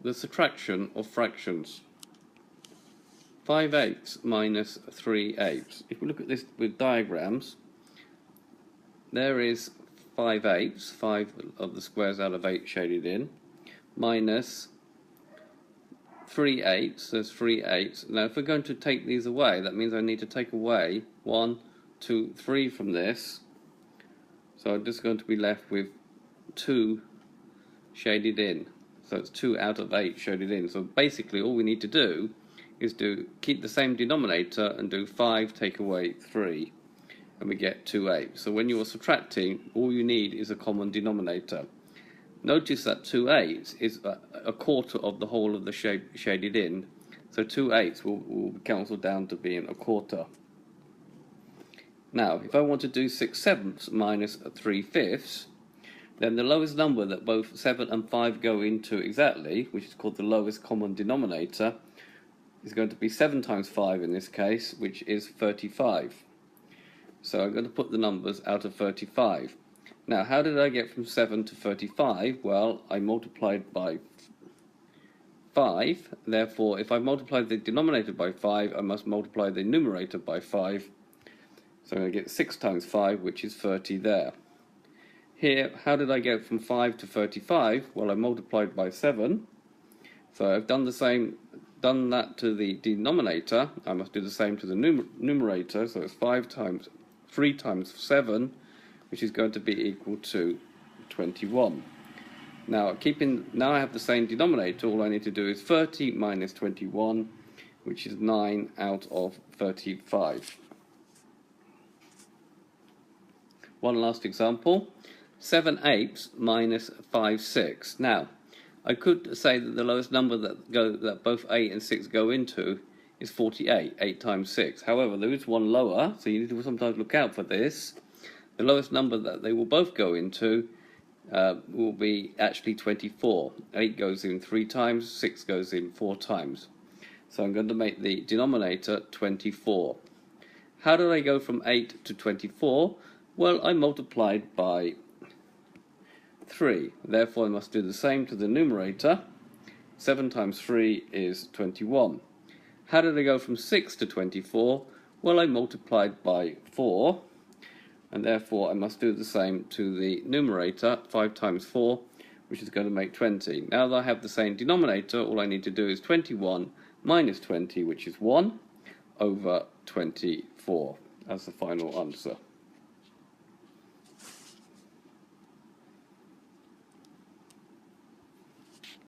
the subtraction of fractions. 5/8 minus 3/8. If we look at this with diagrams, there is 5/8, 5 of the squares out of 8 shaded in, minus 3/8, so there's 3/8. Now if we're going to take these away, that means I need to take away 1, 2, 3 from this. So I'm just going to be left with 2 shaded in. So it's 2 out of 8 shaded in. So basically all we need to do is to keep the same denominator and do 5 take away 3, and we get 2/8. So when you're subtracting, all you need is a common denominator. Notice that 2/8 is a quarter of the whole of the shaded in, so 2/8 will cancel down to being a quarter. Now if I want to do 6/7 minus 3/5, then the lowest number that both 7 and 5 go into exactly, which is called the lowest common denominator, is going to be 7 times 5 in this case, which is 35. So I'm going to put the numbers out of 35. Now how did I get from 7 to 35? Well, I multiplied by 5, therefore if I multiply the denominator by 5, I must multiply the numerator by 5. So I'm going to get 6 times 5, which is 30 there. Here, how did I get from 5 to 35? Well, I multiplied by 7. So I've done that to the denominator. I must do the same to the numerator. So it's 3 times 7, which is going to be equal to 21. Now I have the same denominator. All I need to do is 30 minus 21, which is 9 out of 35. One last example. 7/8 minus 5/6. Now, I could say that the lowest number that both 8 and 6 go into is 48, 8 times 6. However, there is one lower, so you need to sometimes look out for this. The lowest number that they will both go into will be actually 24. 8 goes in 3 times, 6 goes in 4 times. So I'm going to make the denominator 24. How did I go from 8 to 24? Well, I multiplied by 3. Therefore I must do the same to the numerator. 7 times 3 is 21. How did I go from 6 to 24? Well, I multiplied by 4, and therefore I must do the same to the numerator. 5 times 4, which is going to make 20. Now that I have the same denominator, all I need to do is 21 minus 20, which is 1, over 24 as the final answer.